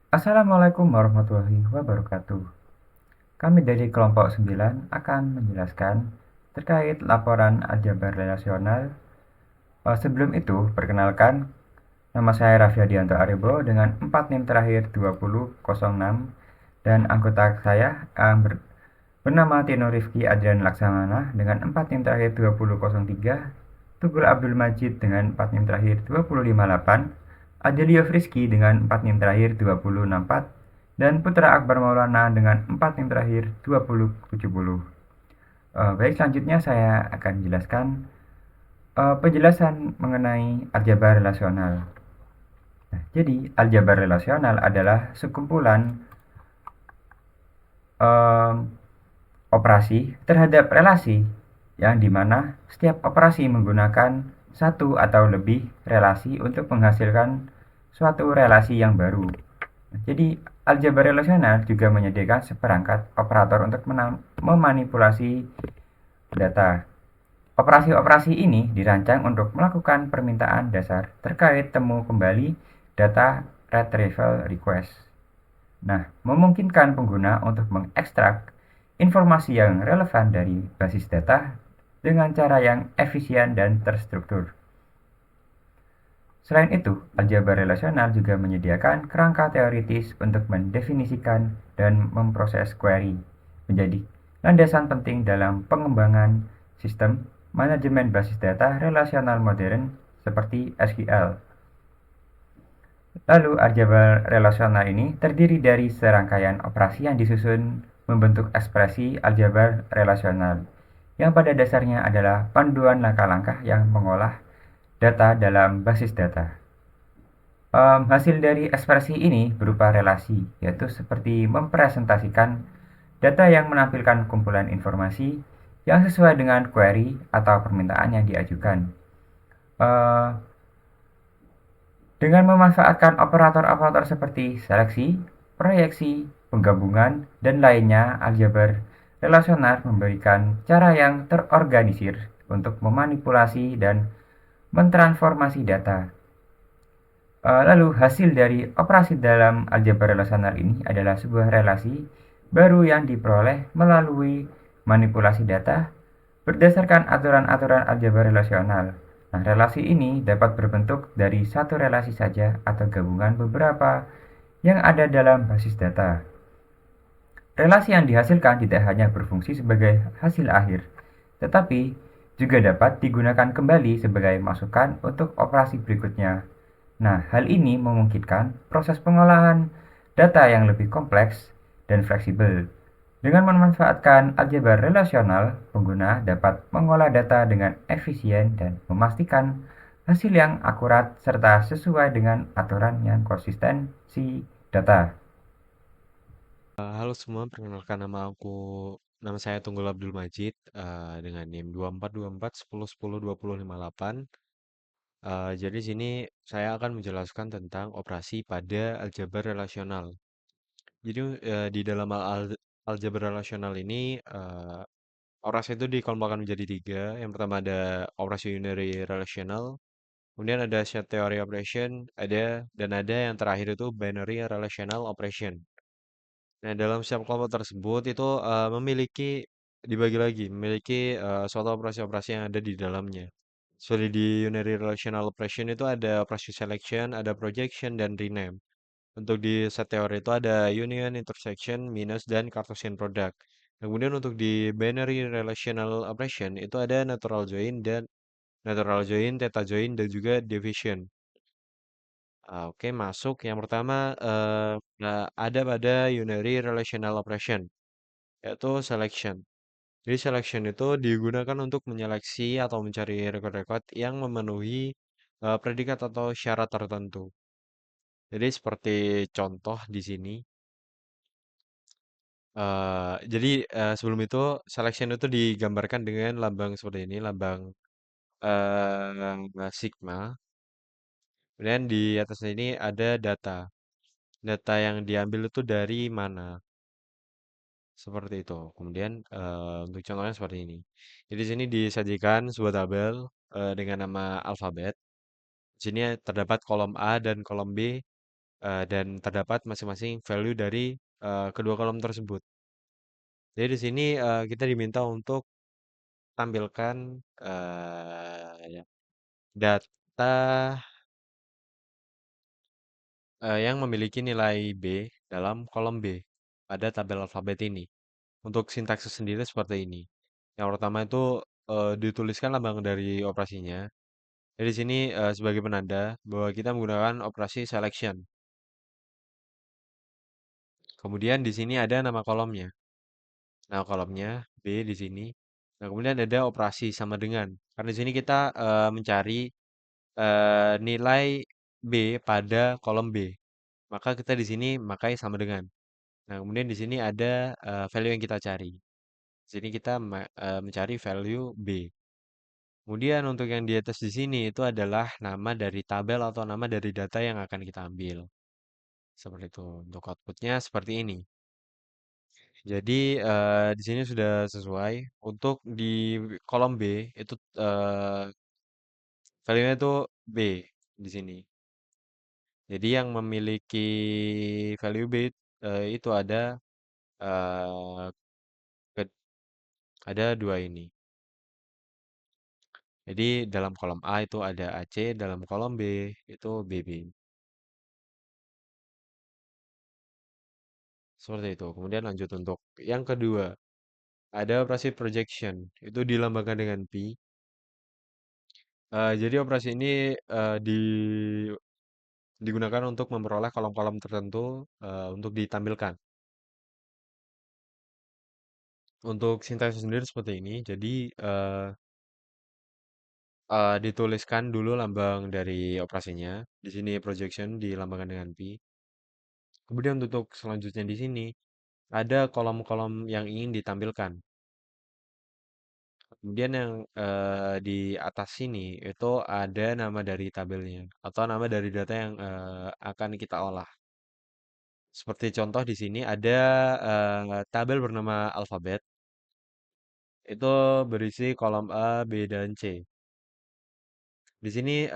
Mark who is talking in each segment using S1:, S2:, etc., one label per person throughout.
S1: Assalamualaikum warahmatullahi wabarakatuh. Kami dari kelompok 9 akan menjelaskan terkait laporan aljabar relasional. Sebelum itu, perkenalkan, nama saya Raffi Adianto Aribo dengan 4 NIM terakhir 2006 dan anggota saya bernama Tino Rifki Adrian Laksamana dengan 4 NIM terakhir 2003, Tugul Abdul Majid dengan 4 NIM terakhir 2058, Adelio Frisky dengan 4 NIM terakhir 2064, dan Putra Akbar Maulana dengan 4 NIM terakhir 2070. Baik, selanjutnya saya akan menjelaskan penjelasan mengenai aljabar relasional. Nah, jadi aljabar relasional adalah sekumpulan em, operasi terhadap relasi yang dimana setiap operasi menggunakan satu atau lebih relasi untuk menghasilkan suatu relasi yang baru. Jadi, aljabar relasional juga menyediakan seperangkat operator untuk memanipulasi data. Operasi-operasi ini dirancang untuk melakukan permintaan dasar terkait temu kembali data retrieval request. Nah, memungkinkan pengguna untuk mengekstrak informasi yang relevan dari basis data dengan cara yang efisien dan terstruktur. Selain itu, aljabar relasional juga menyediakan kerangka teoritis untuk mendefinisikan dan memproses query, menjadi landasan penting dalam pengembangan sistem manajemen basis data relasional modern seperti SQL. Lalu, aljabar relasional ini terdiri dari serangkaian operasi yang disusun membentuk ekspresi aljabar relasional, yang pada dasarnya adalah panduan langkah-langkah yang mengolah data dalam basis data. Hasil dari ekspresi ini berupa relasi, yaitu seperti mempresentasikan data yang menampilkan kumpulan informasi yang sesuai dengan query atau permintaan yang diajukan. Eh, Dengan memanfaatkan operator-operator seperti seleksi, proyeksi, penggabungan, dan lainnya, aljabar relasional memberikan cara yang terorganisir untuk memanipulasi dan mentransformasi data. Lalu hasil dari operasi dalam aljabar relasional ini adalah sebuah relasi baru yang diperoleh melalui manipulasi data berdasarkan aturan-aturan aljabar relasional. Nah, relasi ini dapat berbentuk dari satu relasi saja atau gabungan beberapa yang ada dalam basis data. Relasi yang dihasilkan tidak hanya berfungsi sebagai hasil akhir, tetapi juga dapat digunakan kembali sebagai masukan untuk operasi berikutnya. Nah, hal ini memungkinkan proses pengolahan data yang lebih kompleks dan fleksibel. Dengan memanfaatkan aljabar relasional, pengguna dapat mengolah data dengan efisien dan memastikan hasil yang akurat serta sesuai dengan aturan yang konsistensi data.
S2: Halo semua, perkenalkan nama saya Tunggul Abdul Majid dengan NIM 242410102058. Jadi sini saya akan menjelaskan tentang operasi pada aljabar relasional. Jadi di dalam aljabar relasional ini operasi itu dikelompokkan menjadi tiga. Yang pertama ada operasi unary relational, kemudian ada set theory operation, dan ada yang terakhir itu binary relational operation. Nah, dalam setiap kelompok tersebut itu dibagi lagi, memiliki suatu operasi-operasi yang ada di dalamnya. Seperti di unary relational operation itu ada operasi selection, ada projection, dan rename. Untuk di set theory itu ada union, intersection, minus, dan Cartesian product. Nah, kemudian untuk di binary relational operation itu ada natural join, theta join, dan juga division. Oke, masuk. Yang pertama, ada pada unary relational operation, yaitu selection. Jadi selection itu digunakan untuk menyeleksi atau mencari record-record yang memenuhi predikat atau syarat tertentu. Jadi seperti contoh di sini. Sebelum itu selection itu digambarkan dengan lambang seperti ini, lambang sigma. Kemudian di atas ini ada data. Data yang diambil itu dari mana? Seperti itu. Kemudian untuk contohnya seperti ini. Jadi di sini disajikan sebuah tabel dengan nama alfabet. Di sini terdapat kolom A dan kolom B dan terdapat masing-masing value dari kedua kolom tersebut. Jadi di sini kita diminta untuk tampilkan ya, data yang memiliki nilai B dalam kolom B pada tabel alfabet ini. Untuk sintaksis sendiri seperti ini. Yang pertama itu dituliskan lambang dari operasinya. Jadi di sini sebagai penanda bahwa kita menggunakan operasi selection. Kemudian di sini ada nama kolomnya. Nama kolomnya B di sini. Nah, kemudian ada operasi sama dengan. Karena di sini kita mencari nilai B pada kolom B. Maka kita di sini memakai sama dengan. Nah, kemudian di sini ada value yang kita cari. Di sini kita mencari value B. Kemudian untuk yang di atas di sini itu adalah nama dari tabel atau nama dari data yang akan kita ambil. Seperti itu. Untuk outputnya seperti ini. Jadi di sini sudah sesuai. Untuk di kolom B itu value-nya itu B di sini. Jadi yang memiliki value B itu eh, ke- ada dua ini. Jadi dalam kolom A itu ada AC, dalam kolom B itu BB. Seperti itu. Kemudian lanjut untuk yang kedua. Ada operasi projection. Itu dilambangkan dengan P. Jadi operasi ini digunakan untuk memperoleh kolom-kolom tertentu untuk ditampilkan. Untuk sintaksis sendiri seperti ini. Jadi dituliskan dulu lambang dari operasinya. Di sini projection dilambangkan dengan P. Kemudian untuk selanjutnya di sini ada kolom-kolom yang ingin ditampilkan. Kemudian yang di atas sini itu ada nama dari tabelnya atau nama dari data yang akan kita olah. Seperti contoh di sini ada tabel bernama alfabet. Itu berisi kolom A, B, dan C. Di sini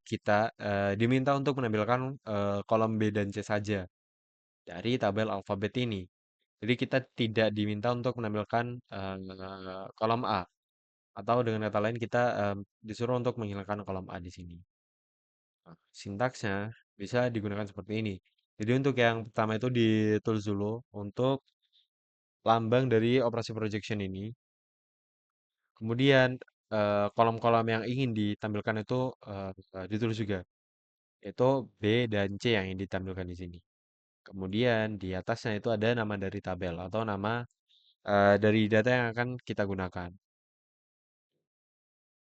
S2: kita diminta untuk menampilkan kolom B dan C saja dari tabel alfabet ini. Jadi kita tidak diminta untuk menampilkan kolom A. Atau dengan kata lain kita disuruh untuk menghilangkan kolom A di sini. Nah, sintaksnya bisa digunakan seperti ini. Jadi untuk yang pertama itu ditulis dulu untuk lambang dari operasi projection ini. Kemudian kolom-kolom yang ingin ditampilkan itu ditulis juga. Itu B dan C yang ingin ditampilkan di sini. Kemudian di atasnya itu ada nama dari tabel atau nama dari data yang akan kita gunakan.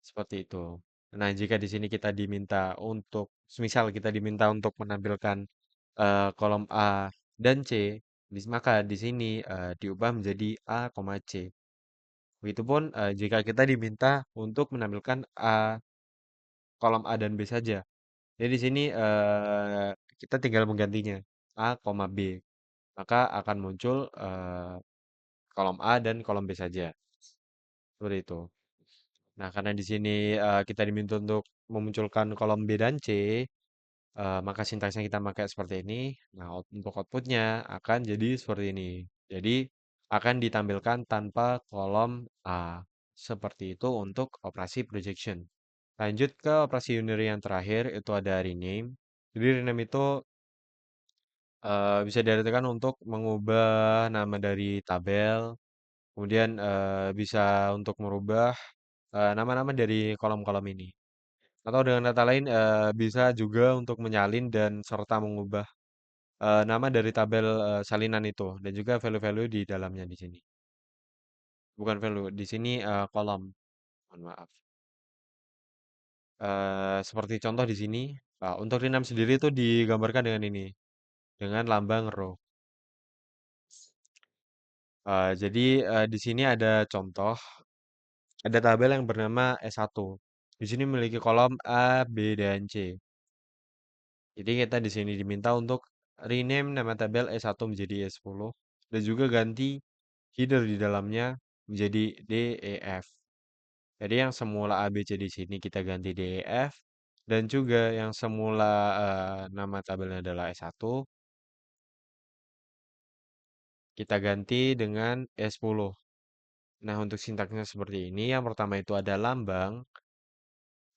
S2: Seperti itu. Nah, jika di sini kita diminta untuk, semisal kita diminta untuk menampilkan kolom A dan C, maka di sini diubah menjadi A, C. Begitupun jika kita diminta untuk menampilkan kolom A dan B saja. Jadi di sini kita tinggal menggantinya A, B. Maka akan muncul kolom A dan kolom B saja. Seperti itu. Nah, karena di sini kita diminta untuk memunculkan kolom B dan C, maka sintaksnya kita pakai seperti ini. Nah, untuk outputnya akan jadi seperti ini. Jadi akan ditampilkan tanpa kolom A. Seperti itu untuk operasi projection. Lanjut ke operasi unary yang terakhir, itu ada rename. Jadi rename itu bisa diartikan untuk mengubah nama dari tabel, kemudian bisa untuk merubah nama-nama dari kolom-kolom ini. Atau dengan kata lain, bisa juga untuk menyalin dan serta mengubah nama dari tabel salinan itu dan juga value-value di dalamnya di sini. Bukan value, di sini kolom. Mohon maaf. Seperti contoh di sini, untuk rename sendiri itu digambarkan dengan ini, dengan lambang row. Jadi di sini ada contoh, ada tabel yang bernama S1. Di sini memiliki kolom A, B, dan C. Jadi kita di sini diminta untuk rename nama tabel E1 menjadi E10 dan juga ganti header di dalamnya menjadi D, E, F. Jadi yang semula A, B, C di sini kita ganti D, E, F dan juga yang semula nama tabelnya adalah S1, kita ganti dengan E10. Nah, untuk sintaksnya seperti ini, yang pertama itu ada lambang,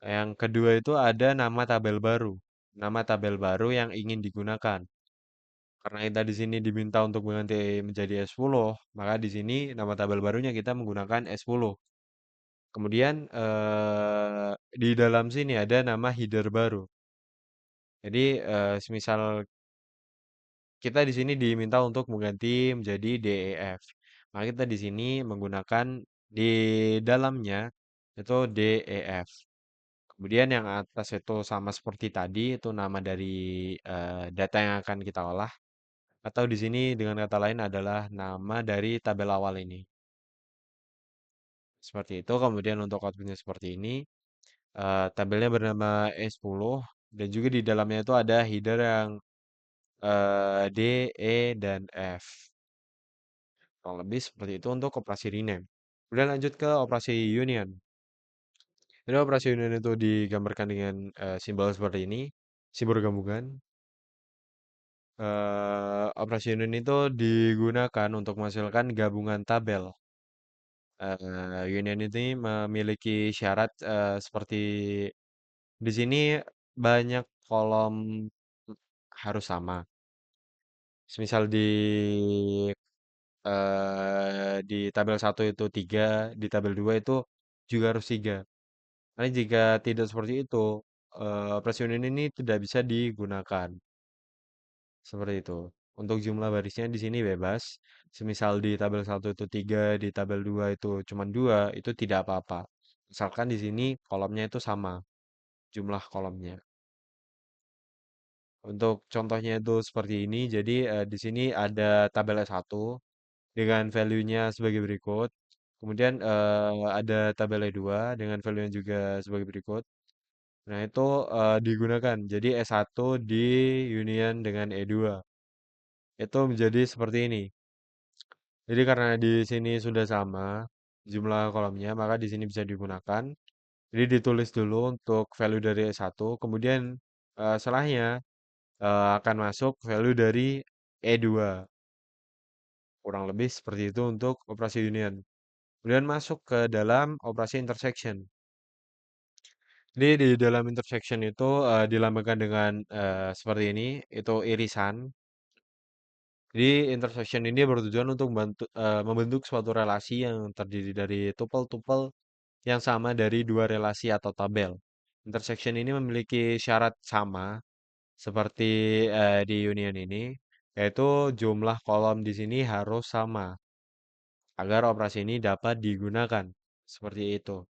S2: yang kedua itu ada nama tabel baru. Nama tabel baru yang ingin digunakan. Karena kita di sini diminta untuk mengganti menjadi S10, maka di sini nama tabel barunya kita menggunakan S10. Kemudian di dalam sini ada nama header baru. Jadi semisal kita di sini diminta untuk mengganti menjadi DEF. Maka kita di sini menggunakan di dalamnya itu DEF. Kemudian yang atas itu sama seperti tadi, itu nama dari data yang akan kita olah. Atau di sini dengan kata lain adalah nama dari tabel awal ini. Seperti itu. Kemudian untuk outputnya seperti ini. Tabelnya bernama E10 dan juga di dalamnya itu ada header yang D, E, dan F. Kurang lebih seperti itu untuk operasi rename. Kemudian lanjut ke operasi union. Jadi operasi union itu digambarkan dengan simbol seperti ini, simbol gabungan. Operasi union itu digunakan untuk menghasilkan gabungan tabel. Union ini memiliki syarat seperti di sini banyak kolom harus sama. Semisal di tabel satu itu 3, di tabel 2 itu juga harus 3. Karena jika tidak seperti itu, operasi union ini tidak bisa digunakan. Seperti itu. Untuk jumlah barisnya di sini bebas. Semisal di tabel satu itu 3, di tabel 2 itu cuma 2, itu tidak apa-apa. Misalkan di sini kolomnya itu sama, jumlah kolomnya. Untuk contohnya itu seperti ini. Jadi di sini ada tabel S1 dengan value-nya sebagai berikut. Kemudian ada tabel E2 dengan value-nya juga sebagai berikut. Nah, itu digunakan. Jadi S1 di union dengan E2. Itu menjadi seperti ini. Jadi karena di sini sudah sama jumlah kolomnya, maka di sini bisa digunakan. Jadi ditulis dulu untuk value dari S1, kemudian setelahnya akan masuk value dari E2. Kurang lebih seperti itu untuk operasi union. Kemudian masuk ke dalam operasi intersection. Jadi di dalam intersection itu dilambangkan dengan seperti ini, itu irisan. Jadi intersection ini bertujuan untuk membentuk suatu relasi yang terdiri dari tupel-tupel yang sama dari dua relasi atau tabel. Intersection ini memiliki syarat sama seperti di union ini, yaitu jumlah kolom di sini harus sama agar operasi ini dapat digunakan. Seperti itu.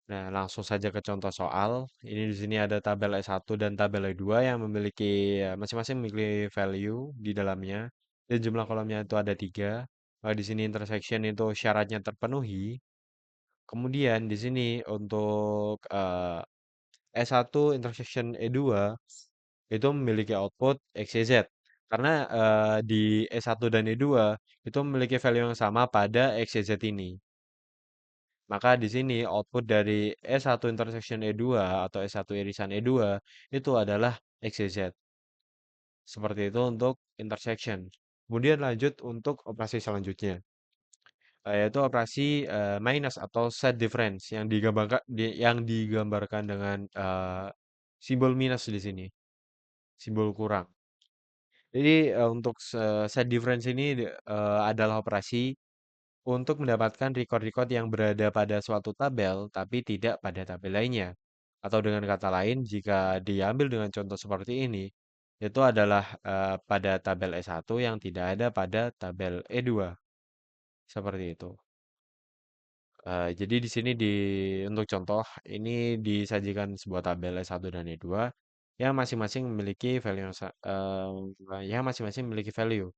S2: Nah, langsung saja ke contoh soal. Ini di sini ada tabel S1 dan tabel E2 yang memiliki masing-masing memiliki value di dalamnya dan jumlah kolomnya itu ada 3. Di sini intersection itu syaratnya terpenuhi. Kemudian di sini untuk S1 intersection E2 itu memiliki output X, Y, Z. Karena di S1 dan E2 itu memiliki value yang sama pada X, Y, Z ini. Maka di sini output dari S1 intersection E2 atau S1 irisan E2 itu adalah X, Y, Z. Seperti itu untuk intersection. Kemudian lanjut untuk operasi selanjutnya, yaitu operasi minus atau set difference yang digambarkan dengan simbol minus di sini, simbol kurang. Jadi untuk set difference ini adalah operasi untuk mendapatkan record-record yang berada pada suatu tabel, tapi tidak pada tabel lainnya. Atau dengan kata lain, jika diambil dengan contoh seperti ini, itu adalah pada tabel E1 yang tidak ada pada tabel E2. Seperti itu. Jadi di sini untuk contoh, ini disajikan sebuah tabel E1 dan E2 yang masing-masing memiliki value yang masing-masing memiliki value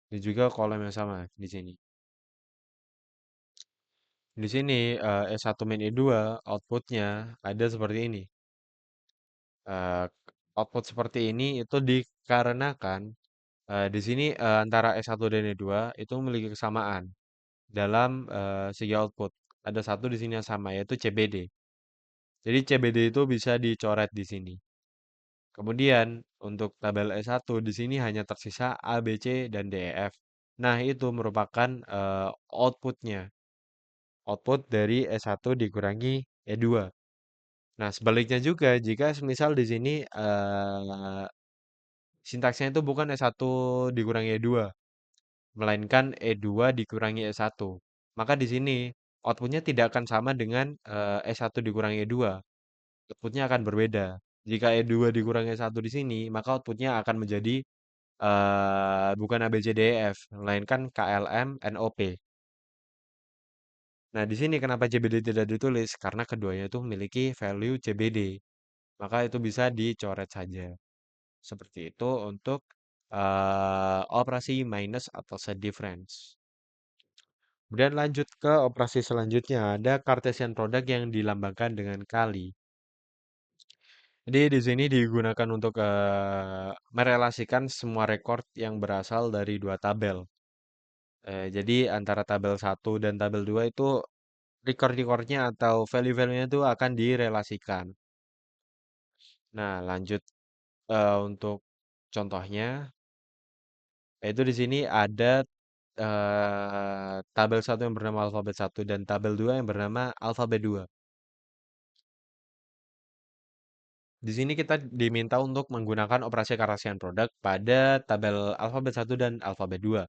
S2: dan juga kolom yang sama di sini. Di sini S1 min E2 outputnya ada seperti ini. Eh, Output seperti ini itu dikarenakan di sini antara S1 dan E2 itu memiliki kesamaan dalam segi output. Ada satu di sini yang sama yaitu CBD. Jadi CBD itu bisa dicoret di sini. Kemudian untuk tabel S1 di sini hanya tersisa A, B, C, dan D, E, F. Nah, itu merupakan outputnya. Output dari S1 dikurangi E2. Nah, sebaliknya juga jika semisal di sini sintaksnya itu bukan S1 dikurangi E2, melainkan E2 dikurangi S1. Maka di sini outputnya tidak akan sama dengan S1 dikurangi E2. Outputnya akan berbeda. Jika E2 dikurangi S1 di sini, maka outputnya akan menjadi bukan A, B, C, D, E, F, melainkan KLM, NOP. Nah, di sini kenapa CBD tidak ditulis? Karena keduanya itu memiliki value CBD. Maka itu bisa dicoret saja. Seperti itu untuk operasi minus atau set difference. Kemudian lanjut ke operasi selanjutnya, ada Cartesian product yang dilambangkan dengan kali. Jadi di sini digunakan untuk merelasikan semua rekor yang berasal dari dua tabel. Jadi antara tabel satu dan tabel 2 itu record-recordnya atau value-value-nya itu akan direlasikan. Nah, lanjut untuk contohnya, yaitu di sini ada tabel satu yang bernama alfabet satu dan tabel 2 yang bernama alfabet 2. Di sini kita diminta untuk menggunakan operasi Cartesian product pada tabel alfabet satu dan alfabet 2.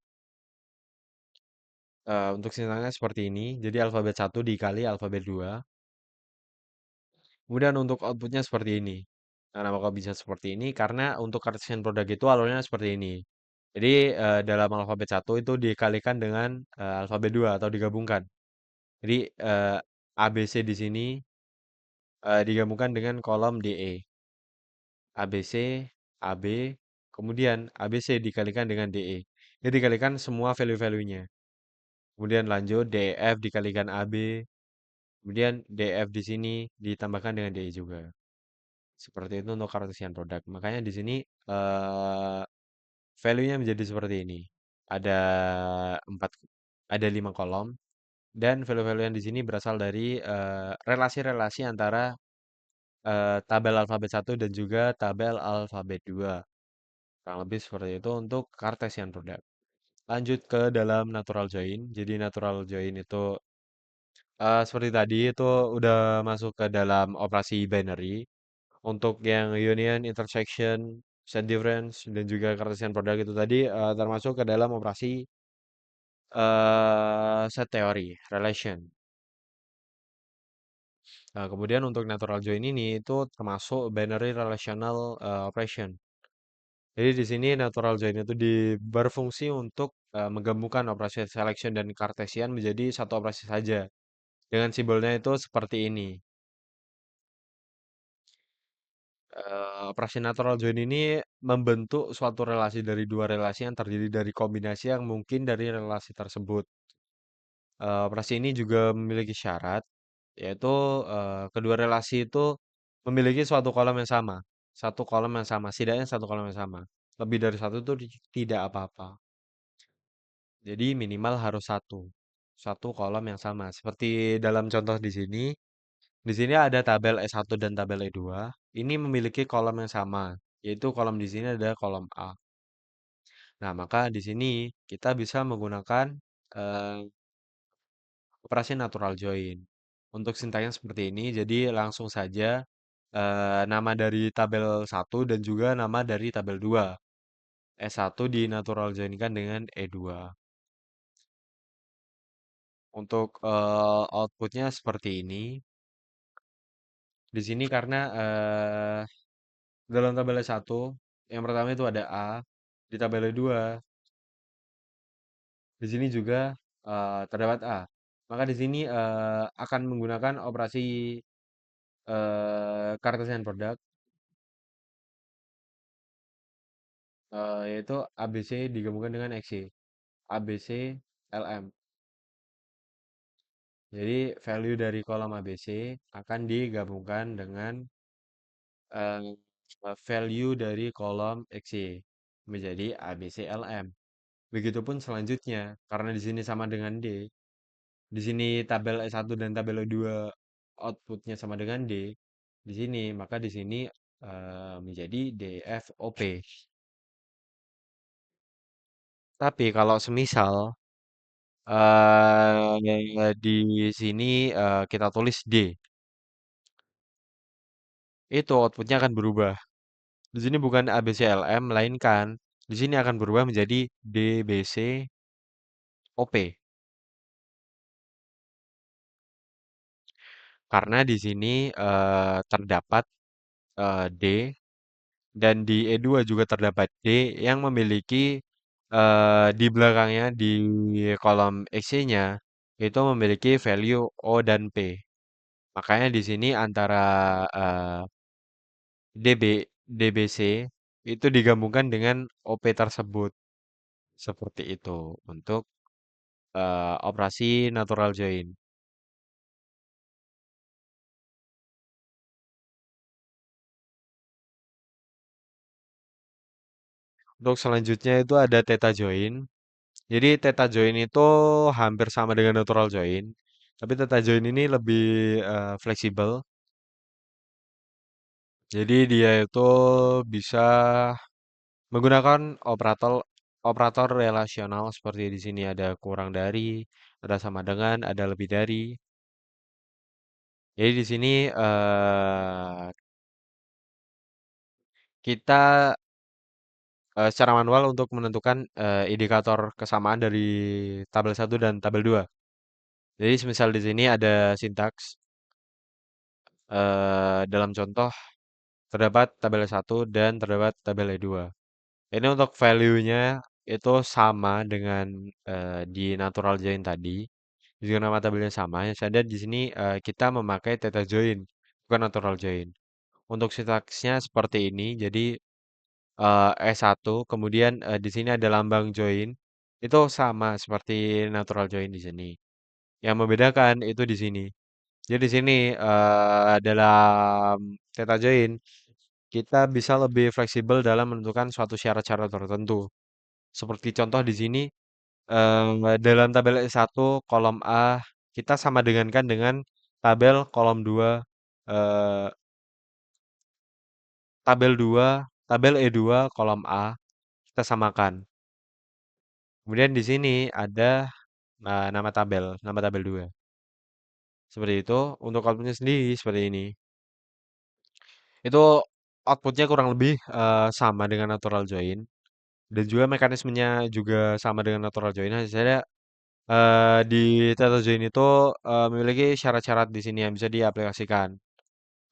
S2: Untuk sintaknya seperti ini, jadi alfabet satu dikali alfabet 2. Kemudian untuk outputnya seperti ini. Nah, kenapa kok bisa seperti ini? Karena untuk Cartesian product itu alurnya seperti ini. Jadi dalam alfabet satu itu dikalikan dengan alfabet 2 atau digabungkan. Jadi ABC di sini digabungkan dengan kolom DE. ABC, AB, kemudian ABC dikalikan dengan DE. Jadi dikalikan semua value-value-nya. Kemudian lanjut DEF dikalikan AB, kemudian DF di sini ditambahkan dengan DE juga. Seperti itu untuk Cartesian product. Makanya di sini eh, value-nya menjadi seperti ini. Ada empat, ada 5 kolom dan value-value yang di sini berasal dari relasi-relasi antara tabel alfabet satu dan juga tabel alfabet 2. Kurang lebih seperti itu untuk Cartesian product. Lanjut ke dalam natural join. Jadi natural join itu seperti tadi itu udah masuk ke dalam operasi binary. Untuk yang union, intersection, set difference, dan juga Cartesian product itu tadi termasuk ke dalam operasi set teori, relation. Nah, kemudian untuk natural join ini itu termasuk binary relational operation. Jadi di sini natural join itu berfungsi untuk menggabungkan operasi selection dan Cartesian menjadi satu operasi saja. Dengan simbolnya itu seperti ini. Operasi natural join ini membentuk suatu relasi dari dua relasi yang terdiri dari kombinasi yang mungkin dari relasi tersebut. Operasi ini juga memiliki syarat, yaitu kedua relasi itu memiliki suatu kolom yang sama. Satu kolom yang sama, setidaknya satu kolom yang sama. Lebih dari satu itu tidak apa-apa. Jadi minimal harus satu. Satu kolom yang sama. Seperti dalam contoh di sini. Di sini ada tabel E1 dan tabel E2. Ini memiliki kolom yang sama, yaitu kolom di sini ada kolom A. Nah, maka di sini kita bisa menggunakan eh, operasi natural join. Untuk sintaknya seperti ini, jadi langsung saja nama dari tabel satu dan juga nama dari tabel 2. E1 di natural join-kan dengan E2. Untuk outputnya seperti ini. Di sini karena dalam tabel satu, yang pertama itu ada A, di tabel 2, di sini juga terdapat A. Maka di sini akan menggunakan operasi Cartesian product, yaitu ABC digabungkan dengan XY. ABC LM. Jadi value dari kolom ABC akan digabungkan dengan eh, value dari kolom XY menjadi ABC LM. Begitupun selanjutnya, karena di sini sama dengan D, di sini tabel E1 dan tabel E2 outputnya sama dengan D, di sini. Maka di sini menjadi DFOP. Tapi kalau semisal di sini kita tulis D, itu outputnya akan berubah. Di sini bukan ABCLM, melainkan di sini akan berubah menjadi DBCOP. Karena di sini terdapat D dan di E2 juga terdapat D yang memiliki di belakangnya di kolom XY-nya itu memiliki value O dan P. Makanya di sini antara eh, DB DBC itu digabungkan dengan OP tersebut. Seperti itu untuk operasi natural join. Untuk selanjutnya itu ada theta join. Jadi theta join itu hampir sama dengan natural join, tapi theta join ini lebih fleksibel. Jadi dia itu bisa menggunakan operator operator relasional seperti di sini ada kurang dari, ada sama dengan, ada lebih dari. Jadi di sini kita secara manual untuk menentukan indikator kesamaan dari tabel satu dan tabel 2. Jadi semisal di sini ada sintaks dalam contoh terdapat tabel satu dan terdapat tabel E2. Ini untuk value-nya itu sama dengan di natural join tadi. Jika nama tabelnya sama, yang saya lihat di sini kita memakai theta join, bukan natural join. Untuk sintaksnya seperti ini, jadi S1, kemudian di sini ada lambang join, itu sama seperti natural join di sini. Yang membedakan itu di sini. Jadi di sini dalam theta join kita bisa lebih fleksibel dalam menentukan suatu syarat-syarat tertentu. Seperti contoh di sini dalam tabel S1 kolom A kita sama dengankan dengan tabel kolom 2 eh, tabel E2 kolom A kita samakan. Kemudian di sini ada nama tabel 2. Seperti itu. Untuk outputnya sendiri seperti ini. Itu outputnya kurang lebih sama dengan natural join. Dan juga mekanismenya juga sama dengan natural join. Hanya saja di Theta Join itu memiliki syarat-syarat di sini yang bisa diaplikasikan.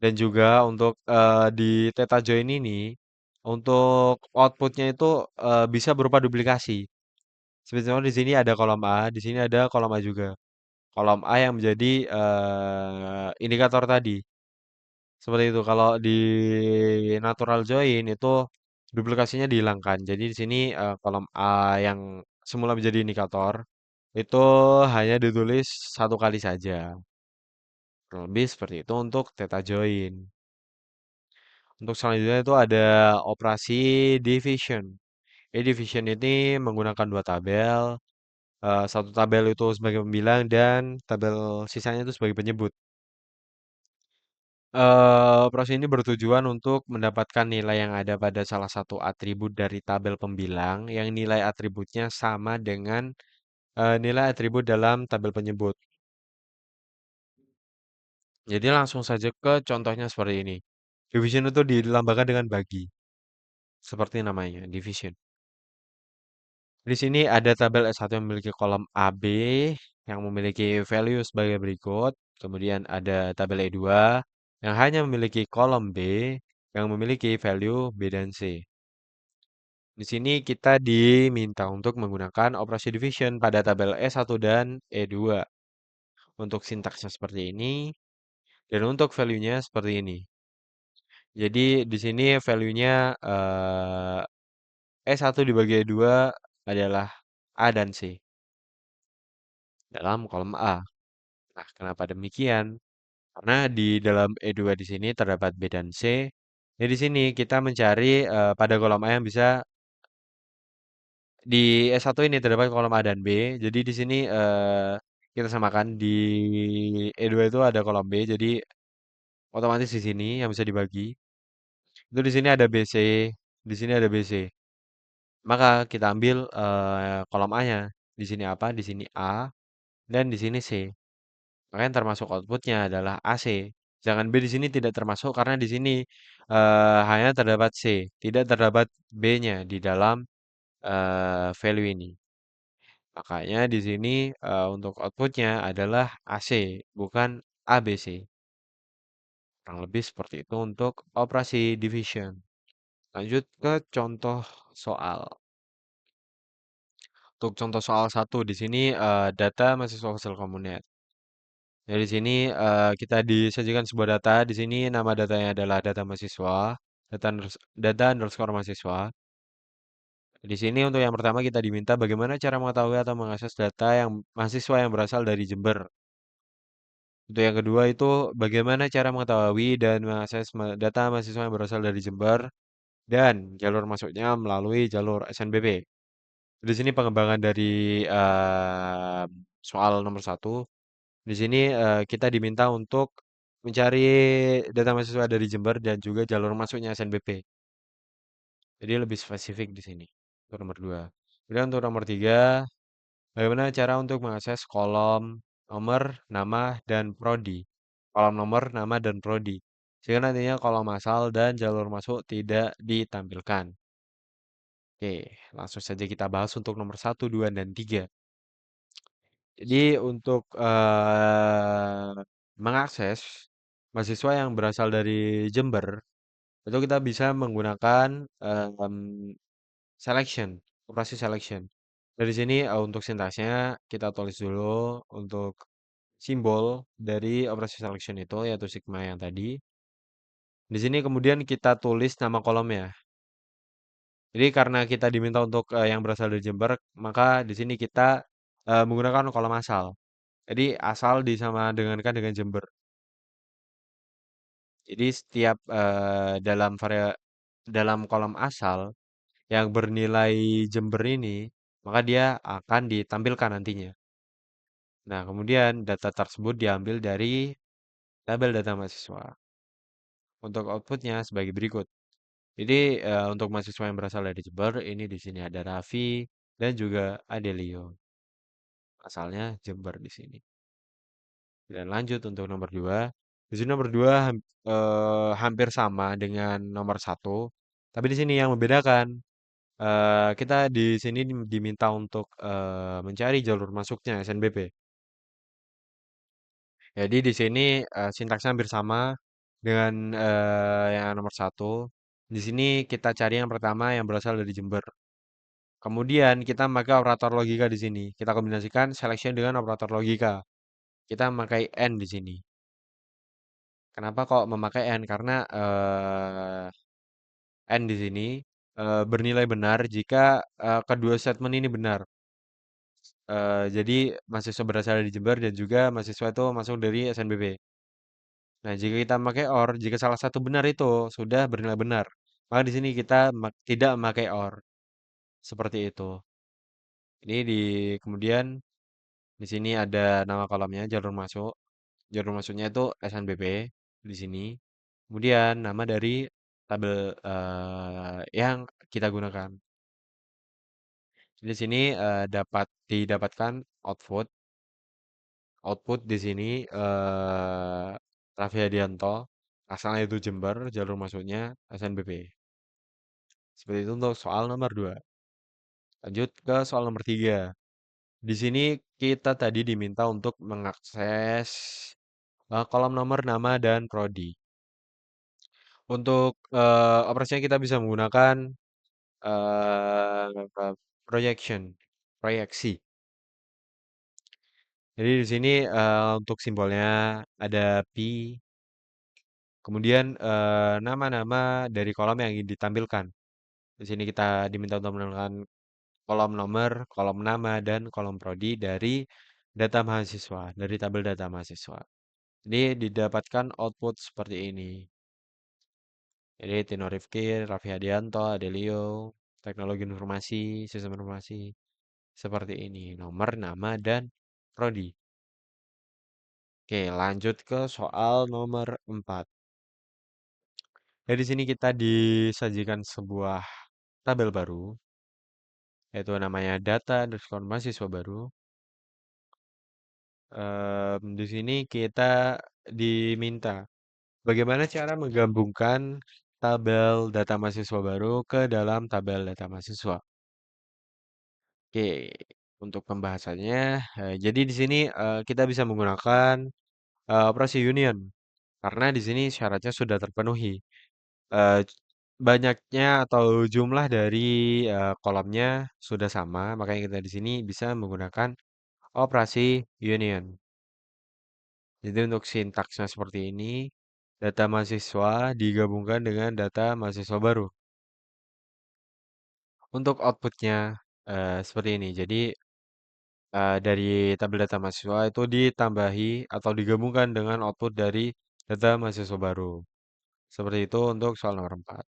S2: Dan juga untuk di Theta Join ini, untuk outputnya itu bisa berupa duplikasi. Sebenarnya di sini ada kolom A, di sini ada kolom A juga. Kolom A yang menjadi indikator tadi. Seperti itu. Kalau di natural join itu duplikasinya dihilangkan. Jadi di sini kolom A yang semula menjadi indikator itu hanya ditulis satu kali saja. Kurang lebih seperti itu untuk theta join. Untuk selanjutnya itu ada operasi division. Division ini menggunakan dua tabel. Satu tabel itu sebagai pembilang dan tabel sisanya itu sebagai penyebut. Operasi ini bertujuan untuk mendapatkan nilai yang ada pada salah satu atribut dari tabel pembilang yang nilai atributnya sama dengan nilai atribut dalam tabel penyebut. Jadi langsung saja ke contohnya seperti ini. Division itu dilambangkan dengan bagi, seperti namanya, division. Di sini ada tabel S1 yang memiliki kolom AB yang memiliki value sebagai berikut. Kemudian ada tabel E2 yang hanya memiliki kolom B yang memiliki value B dan C. Di sini kita diminta untuk menggunakan operasi division pada tabel E1 dan E2. Untuk sintaksnya seperti ini, dan untuk value-nya seperti ini. Jadi di sini value-nya E1 dibagi E2 adalah A dan C dalam kolom A. Nah, kenapa demikian? Karena di dalam E2 di sini terdapat B dan C. Jadi di sini kita mencari pada kolom A yang bisa di S1 ini terdapat kolom A dan B. Jadi di sini kita samakan di E2 itu ada kolom B. Jadi otomatis di sini yang bisa dibagi. Itu di sini ada BC, di sini ada BC. Maka kita ambil kolom A-nya. Di sini apa? Di sini A dan di sini C. Maka yang termasuk outputnya adalah AC. Sedangkan B di sini tidak termasuk karena di sini hanya terdapat C, tidak terdapat B-nya di dalam value ini. Makanya di sini untuk outputnya adalah AC, bukan ABC. Kurang lebih seperti itu untuk operasi division. Lanjut ke contoh soal. Untuk contoh soal satu di sini data mahasiswa hasil komunet. Dari sini kita disajikan sebuah data. Di sini nama datanya adalah data mahasiswa, data underscore mahasiswa. Di sini untuk yang pertama kita diminta bagaimana cara mengetahui atau mengakses data yang mahasiswa yang berasal dari Jember. Untuk yang kedua itu bagaimana cara mengetahui dan mengakses data mahasiswa yang berasal dari Jember dan jalur masuknya melalui jalur SNBP. Di sini pengembangan dari soal nomor satu. Di sini kita diminta untuk mencari data mahasiswa dari Jember dan juga jalur masuknya SNBP. Jadi lebih spesifik di sini. Untuk nomor dua. Kemudian untuk nomor tiga, bagaimana cara untuk mengakses kolom nomor, nama, dan prodi. Kolom nomor, nama, dan prodi. Sehingga nantinya kolom asal dan jalur masuk tidak ditampilkan. Oke, langsung saja kita bahas untuk nomor satu, 2, dan 3. Jadi untuk mengakses mahasiswa yang berasal dari Jember, itu kita bisa menggunakan selection, operasi selection. Dari sini untuk sintaksnya kita tulis dulu untuk simbol dari operasi selection itu yaitu sigma yang tadi. Di sini kemudian kita tulis nama kolomnya. Jadi karena kita diminta untuk yang berasal dari Jember, maka di sini kita menggunakan kolom asal. Jadi asal disama dengankan dengan Jember. Jadi setiap dalam kolom asal yang bernilai Jember ini, maka dia akan ditampilkan nantinya. Nah, kemudian data tersebut diambil dari tabel data mahasiswa. Untuk outputnya sebagai berikut. Jadi untuk mahasiswa yang berasal dari Jember, ini di sini ada Raffi dan juga Adelio. Asalnya Jember di sini. Dan lanjut untuk nomor 2. Di sini nomor 2 hampir sama dengan nomor satu. Tapi di sini yang membedakan kita di sini diminta untuk mencari jalur masuknya SNBP. Jadi di sini sintaksnya hampir sama dengan yang nomor satu. Di sini kita cari yang pertama yang berasal dari Jember. Kemudian kita memakai operator logika di sini. Kita kombinasikan selection dengan operator logika. Kita memakai AND di sini. Kenapa kok memakai AND? Karena AND di sini bernilai benar jika kedua statement ini benar. Jadi mahasiswa berasal dari Jember dan juga mahasiswa itu masuk dari SNBP. Nah, jika kita memakai OR, jika salah satu benar itu sudah bernilai benar, maka di sini kita tidak memakai OR. Seperti itu. Ini kemudian di sini ada nama kolomnya jalur masuk. Jalur masuknya itu SNBP di sini. Kemudian nama dari tabel yang kita gunakan. Di sini dapat didapatkan output. Output di sini Raffi Hadianto, asalnya itu Jember, jalur masuknya SNBP. Seperti itu untuk soal nomor 2. Lanjut ke soal nomor 3. Di sini kita tadi diminta untuk mengakses kolom nomor, nama, dan prodi. Untuk operasinya kita bisa menggunakan projection, proyeksi. Jadi di sini untuk simbolnya ada pi, kemudian nama-nama dari kolom yang ingin ditampilkan. Di sini kita diminta untuk menemukan kolom nomor, kolom nama, dan kolom prodi dari data mahasiswa, dari tabel data mahasiswa. Jadi didapatkan output seperti ini. Jadi Tino Rifki, Raffi Hadianto, Adelio, teknologi informasi, sistem informasi, seperti ini. Nomor, nama, dan prodi. Oke, lanjut ke soal nomor 4. Ya di sini kita disajikan sebuah tabel baru, yaitu namanya data underscore mahasiswa baru. Di sini kita diminta bagaimana cara menggabungkan tabel data mahasiswa baru ke dalam tabel data mahasiswa. Oke, untuk pembahasannya, jadi di sini kita bisa menggunakan operasi union karena di sini syaratnya sudah terpenuhi. Eh, Banyaknya atau jumlah dari kolomnya sudah sama, makanya kita di sini bisa menggunakan operasi union. Jadi untuk sintaksnya seperti ini, data mahasiswa digabungkan dengan data mahasiswa baru. Untuk outputnya seperti ini. Jadi dari tabel data mahasiswa itu ditambahi atau digabungkan dengan output dari data mahasiswa baru. Seperti itu untuk soal nomor 4.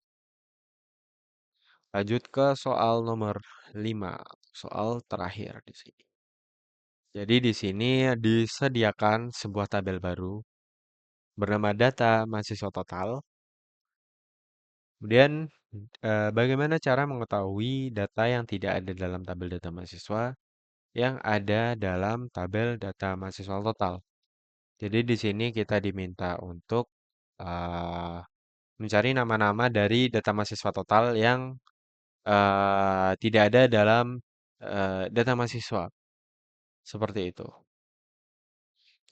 S2: Lanjut ke soal nomor 5, soal terakhir di sini. Jadi di sini disediakan sebuah tabel baru bernama data mahasiswa total. Kemudian bagaimana cara mengetahui data yang tidak ada dalam tabel data mahasiswa yang ada dalam tabel data mahasiswa total. Jadi di sini kita diminta untuk eh, mencari nama-nama dari data mahasiswa total yang tidak ada dalam data mahasiswa. Seperti itu.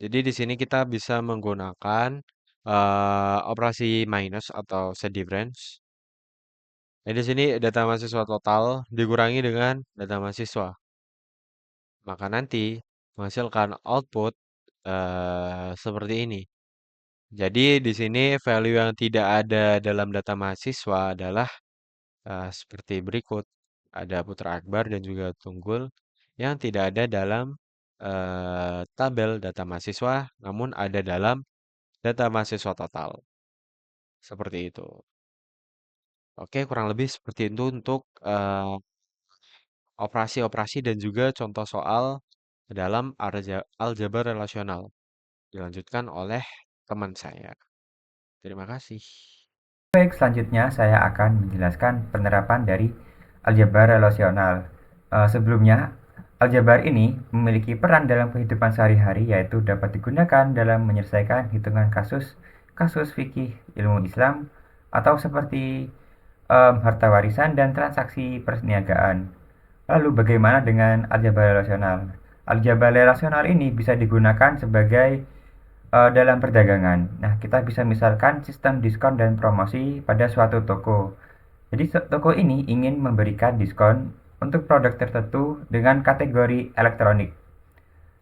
S2: Jadi di sini kita bisa menggunakan operasi minus atau set difference. Jadi di sini data mahasiswa total dikurangi dengan data mahasiswa. Maka nanti menghasilkan output seperti ini. Jadi di sini value yang tidak ada dalam data mahasiswa adalah seperti berikut. Ada Putra Akbar dan juga Tunggul yang tidak ada dalam tabel data mahasiswa, namun ada dalam data mahasiswa total. Seperti itu. Oke, kurang lebih seperti itu untuk operasi-operasi dan juga contoh soal dalam aljabar relasional. Dilanjutkan oleh teman saya. Terima kasih.
S1: Baik, selanjutnya saya akan menjelaskan penerapan dari aljabar relasional. Sebelumnya, aljabar ini memiliki peran dalam kehidupan sehari-hari, yaitu dapat digunakan dalam menyelesaikan hitungan kasus fikih ilmu Islam, atau seperti harta warisan dan transaksi perniagaan. Lalu bagaimana dengan aljabar relasional? Aljabar relasional ini bisa digunakan sebagai dalam perdagangan. Nah, kita bisa misalkan sistem diskon dan promosi pada suatu toko. Jadi toko ini ingin memberikan diskon untuk produk tertentu dengan kategori elektronik.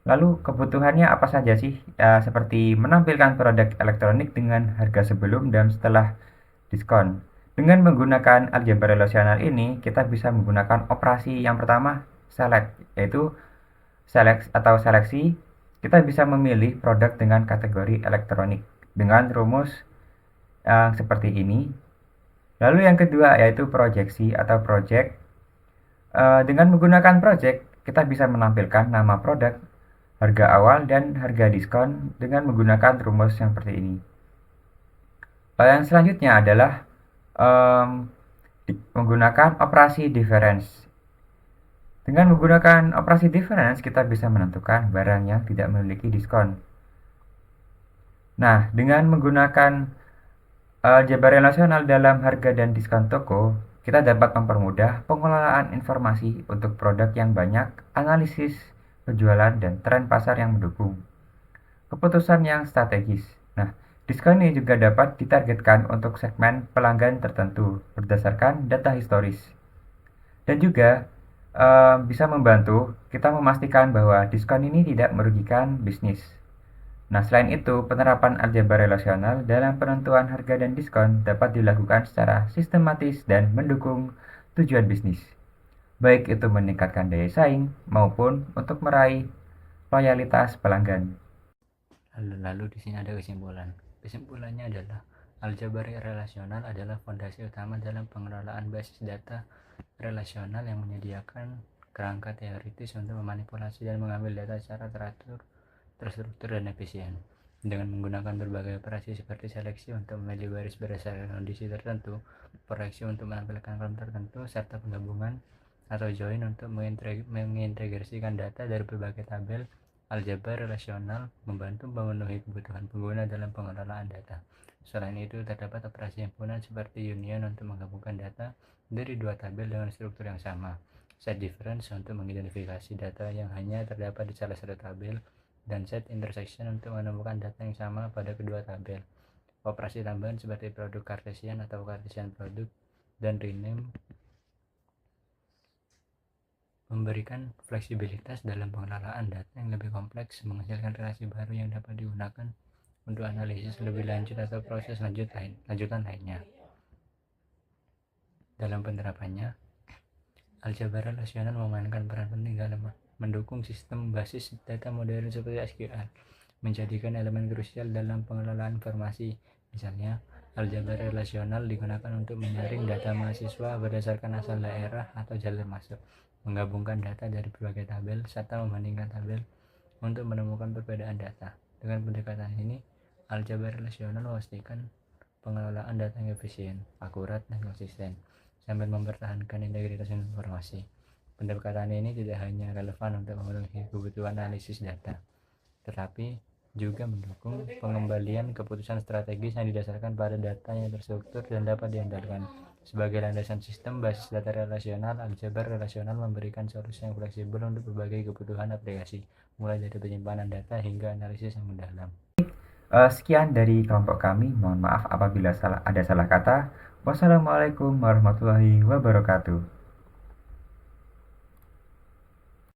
S1: Lalu kebutuhannya apa saja sih? Seperti menampilkan produk elektronik dengan harga sebelum dan setelah diskon. Dengan menggunakan aljabar relasional ini, kita bisa menggunakan operasi yang pertama, select, yaitu seleksi. Kita bisa memilih produk dengan kategori elektronik dengan rumus seperti ini. Lalu yang kedua yaitu proyeksi atau project. Dengan menggunakan project, kita bisa menampilkan nama produk, harga awal, dan harga diskon dengan menggunakan rumus yang seperti ini. Yang selanjutnya adalah um, menggunakan operasi difference. Dengan menggunakan operasi difference, kita bisa menentukan barang yang tidak memiliki diskon. Nah, dengan menggunakan aljabar relasional dalam harga dan diskon toko, kita dapat mempermudah pengelolaan informasi untuk produk yang banyak, analisis penjualan, dan tren pasar yang mendukung. Keputusan yang strategis. Nah, diskon ini juga dapat ditargetkan untuk segmen pelanggan tertentu berdasarkan data historis. Dan juga bisa membantu kita memastikan bahwa diskon ini tidak merugikan bisnis. Nah, selain itu, penerapan aljabar relasional dalam penentuan harga dan diskon dapat dilakukan secara sistematis dan mendukung tujuan bisnis, baik itu meningkatkan daya saing maupun untuk meraih loyalitas pelanggan.
S3: Lalu di sini ada kesimpulan. Kesimpulannya adalah aljabar relasional adalah fondasi utama dalam pengelolaan basis data relasional yang menyediakan kerangka teoritis untuk memanipulasi dan mengambil data secara teratur, terstruktur, dan efisien. Dengan menggunakan berbagai operasi seperti seleksi untuk memilih baris berdasarkan kondisi tertentu, proyeksi untuk menampilkan kolom tertentu, serta penggabungan atau join untuk mengintegrasikan data dari berbagai tabel, aljabar relasional membantu memenuhi kebutuhan pengguna dalam pengelolaan data. Selain itu, terdapat operasi himpunan seperti union untuk menggabungkan data dari dua tabel dengan struktur yang sama, set difference untuk mengidentifikasi data yang hanya terdapat di salah satu tabel, dan set intersection untuk menemukan data yang sama pada kedua tabel. Operasi tambahan seperti produk Cartesian atau Cartesian product dan rename memberikan fleksibilitas dalam pengelolaan data yang lebih kompleks, menghasilkan relasi baru yang dapat digunakan untuk analisis lebih lanjut atau proses lanjutan lainnya. Dalam penerapannya, aljabar relasional memainkan peran penting dalam mendukung sistem basis data modern seperti SQL, menjadikan elemen krusial dalam pengelolaan informasi. Misalnya, aljabar relasional digunakan untuk menyaring data mahasiswa berdasarkan asal daerah atau jalur masuk, menggabungkan data dari berbagai tabel, serta membandingkan tabel untuk menemukan perbedaan data. Dengan pendekatan ini, aljabar relasional memastikan pengelolaan data yang efisien, akurat, dan konsisten, sambil mempertahankan integritas informasi. Pendekatan ini tidak hanya relevan untuk memenuhi kebutuhan analisis data, tetapi juga mendukung pengembalian keputusan strategis yang didasarkan pada data yang terstruktur dan dapat diandalkan. Sebagai landasan sistem basis data relasional, aljabar relasional memberikan solusi yang fleksibel untuk berbagai kebutuhan aplikasi, mulai dari penyimpanan data hingga analisis yang mendalam.
S1: Sekian dari kelompok kami. Mohon maaf apabila ada salah kata. Wassalamualaikum warahmatullahi wabarakatuh.